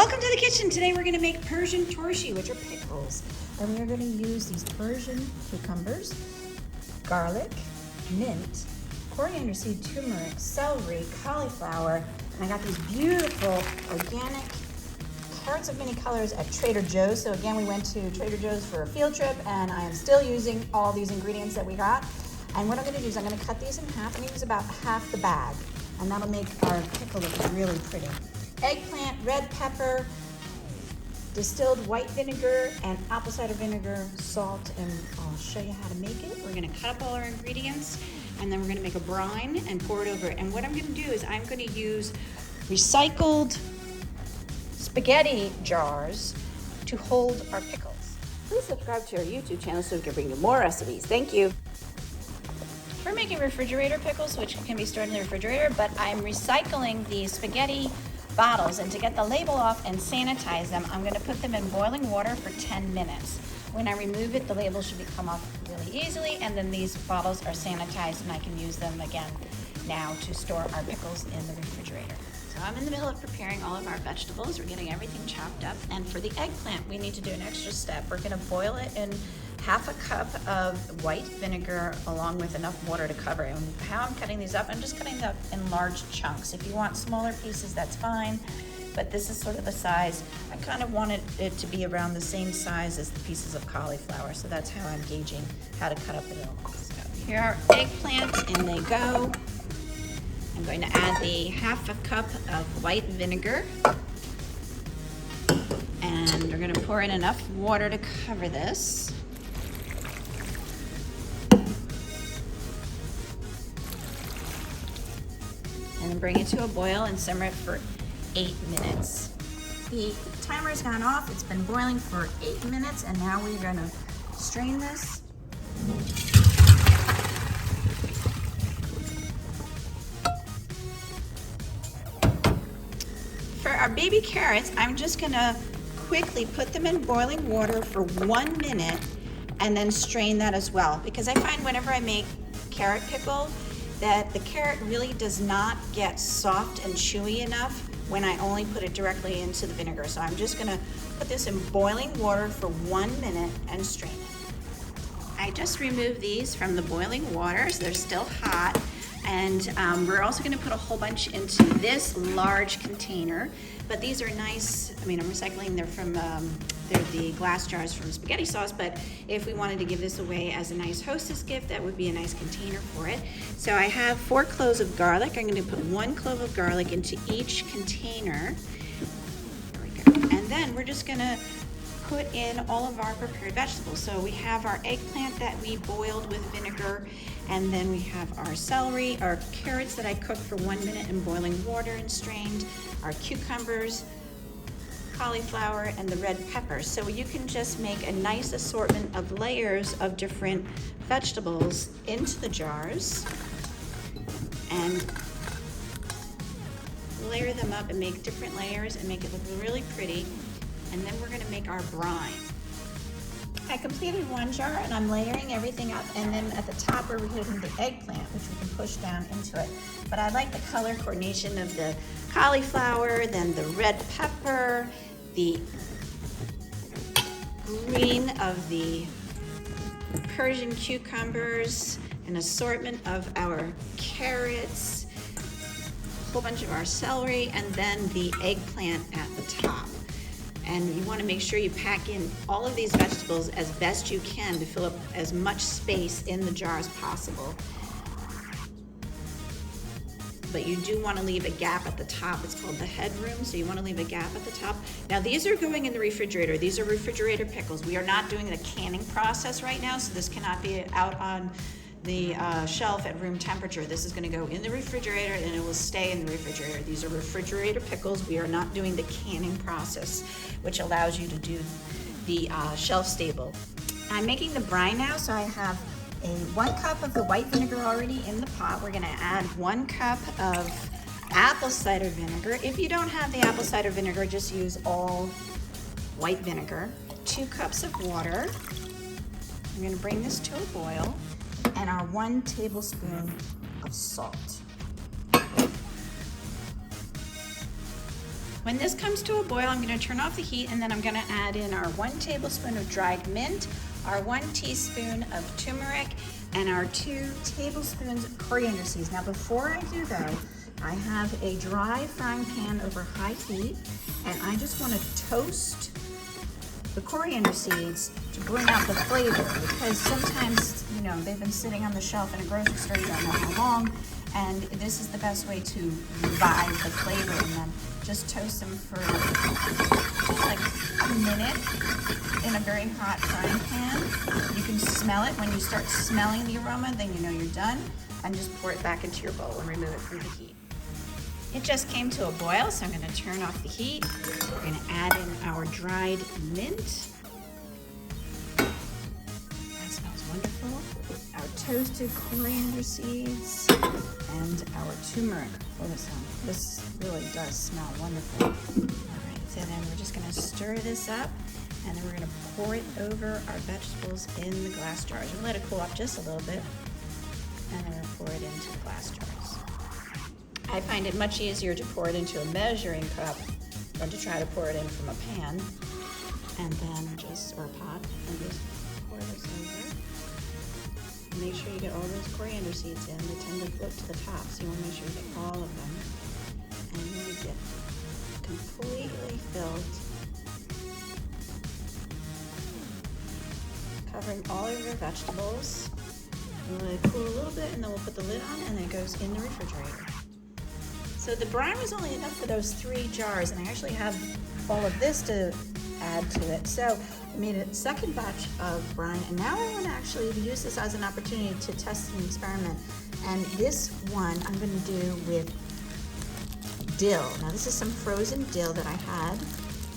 Welcome to the kitchen. Today we're going to make Persian Torshi, which are pickles. And we are going to use these Persian cucumbers, garlic, mint, coriander seed, turmeric, celery, cauliflower, and I got these beautiful organic carrots of many colors at Trader Joe's. So again, we went to Trader Joe's for a field trip, and I am still using all these ingredients that we got. And what I'm going to do is I'm going to cut these in half. I'm going to use about half the bag, and that'll make our pickle look really pretty. Eggplant, red pepper, distilled white vinegar, and apple cider vinegar, salt, and I'll show you how to make it. We're going to cut up all our ingredients, and then we're going to make a brine and pour it over. And what I'm going to do is I'm going to use recycled spaghetti jars to hold our pickles. Please subscribe to our YouTube channel so we can bring you more recipes. Thank you. We're making refrigerator pickles, which can be stored in the refrigerator, but I'm recycling the spaghetti bottles, and to get the label off and sanitize them, I'm going to put them in boiling water for 10 minutes. When I remove it, the label should come off really easily, and then these bottles are sanitized and I can use them again now to store our pickles in the refrigerator. So I'm in the middle of preparing all of our vegetables. We're getting everything chopped up, and for the eggplant, we need to do an extra step. We're going to boil it in half a cup of white vinegar along with enough water to cover it. And how I'm cutting these up, I'm just cutting them in large chunks. If you want smaller pieces, that's fine, but this is sort of the size. I kind of wanted it to be around the same size as the pieces of cauliflower, so that's how I'm gauging how to cut up the middle. So here are eggplant, in they go. I'm going to add the half a cup of white vinegar, and we're going to pour in enough water to cover this. And then bring it to a boil and simmer it for 8 minutes. The timer's gone off. It's been boiling for 8 minutes, and now we're going to strain this. For our baby carrots, I'm just going to quickly put them in boiling water for 1 minute and then strain that as well, because I find whenever I make carrot pickle that the carrot really does not get soft and chewy enough when I only put it directly into the vinegar. So I'm just gonna put this in boiling water for 1 minute and strain it. I just removed these from the boiling water, so they're still hot. And we're also gonna put a whole bunch into this large container, but these are nice. I mean, I'm recycling, they're from, they're the glass jars from spaghetti sauce, but if we wanted to give this away as a nice hostess gift, that would be a nice container for it. So I have 4 cloves of garlic. I'm gonna put 1 clove of garlic into each container. There we go. And then we're just gonna put in all of our prepared vegetables. So we have our eggplant that we boiled with vinegar, and then we have our celery, our carrots that I cooked for 1 minute in boiling water and strained, our cucumbers, cauliflower, and the red peppers. So you can just make a nice assortment of layers of different vegetables into the jars and layer them up and make different layers and make it look really pretty. And then we're gonna make our brine. I completed 1 jar, and I'm layering everything up, and then at the top we're putting the eggplant, which we can push down into it. But I like the color coordination of the cauliflower, then the red pepper, the green of the Persian cucumbers, an assortment of our carrots, a whole bunch of our celery, and then the eggplant at the top. And you want to make sure you pack in all of these vegetables as best you can to fill up as much space in the jar as possible. But you do want to leave a gap at the top. It's called the headroom, so you want to leave a gap at the top. Now these are going in the refrigerator. These are refrigerator pickles. We are not doing the canning process right now, so this cannot be out on the shelf at room temperature. This is going to go in the refrigerator, and it will stay in the refrigerator. These are refrigerator pickles. We are not doing the canning process, which allows you to do the shelf stable. I'm making the brine now, so I have 1 cup of the white vinegar already in the pot. We're going to add 1 cup of apple cider vinegar. If you don't have the apple cider vinegar, just use all white vinegar. 2 cups of water. I'm going to bring this to a boil, and our 1 tablespoon of salt. When this comes to a boil, I'm going to turn off the heat, and then I'm going to add in our 1 tablespoon of dried mint, our 1 teaspoon of turmeric, and our 2 tablespoons of coriander seeds. Now before I do though, I have a dry frying pan over high heat, and I just want to toast the coriander seeds to bring out the flavor, because sometimes, you know, they've been sitting on the shelf in a grocery store, you don't know how long, and this is the best way to revive the flavor in them. Just toast them for like a minute in a very hot frying pan. You can smell it. When you start smelling the aroma, then you know you're done, and just pour it back into your bowl and remove it from the heat. It just came to a boil, so I'm going to turn off the heat. We're going to add in our dried mint. That smells wonderful. Our toasted coriander seeds and our turmeric. Oh, this really does smell wonderful. All right, so then we're just going to stir this up, and then we're going to pour it over our vegetables in the glass jars. We'll let it cool off just a little bit, and then we'll pour it into the glass jars. I find it much easier to pour it into a measuring cup than to try to pour it in from a pan, and then or a pot, and just pour this over. Make sure you get all those coriander seeds in. They tend to float to the top, so you want to make sure you get all of them. And then you get completely filled, covering all of your vegetables. We'll let it cool a little bit, and then we'll put the lid on, and then it goes in the refrigerator. So the brine was only enough for those 3 jars, and I actually have all of this to add to it. So I made a second batch of brine, and now I want to actually use this as an opportunity to test and experiment. And this one I'm going to do with dill. Now this is some frozen dill that I had.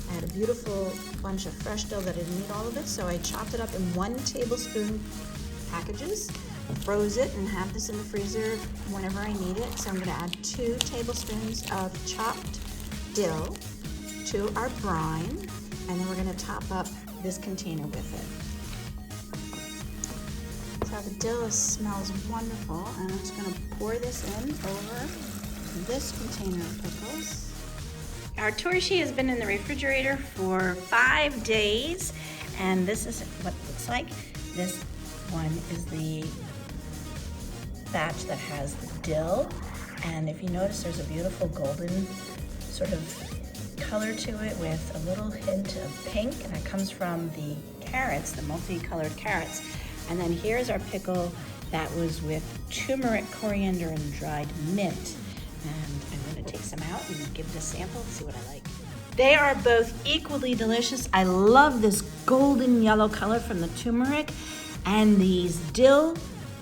I had a beautiful bunch of fresh dill that I didn't need all of it, so I chopped it up in 1 tablespoon packages, froze it, and have this in the freezer whenever I need it. So I'm going to add 2 tablespoons of chopped dill to our brine, and then we're going to top up this container with it. So the dill smells wonderful, and I'm just going to pour this in over this container of pickles. Our Torshi has been in the refrigerator for 5 days, and this is what it looks like. This one is the batch that has the dill, and if you notice, there's a beautiful golden sort of color to it with a little hint of pink, and it comes from the carrots, the multicolored carrots. And then here's our pickle that was with turmeric, coriander, and dried mint. And I'm going to take some out and give it a sample and see what I like. They are both equally delicious. I love this golden yellow color from the turmeric, and these dill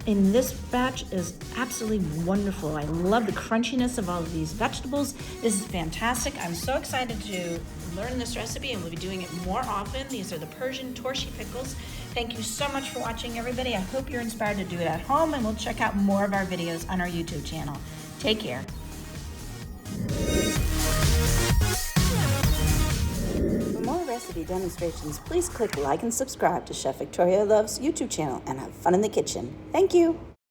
in this batch is absolutely wonderful. I love the crunchiness of all of these vegetables. This is fantastic. I'm so excited to learn this recipe, and we'll be doing it more often. These are the Persian Torshi pickles. Thank you so much for watching, everybody. I hope you're inspired to do it at home, and we'll check out more of our videos on our YouTube channel. Take care. For more recipe demonstrations, please click like and subscribe to Chef Victoria Love's YouTube channel and have fun in the kitchen. Thank you.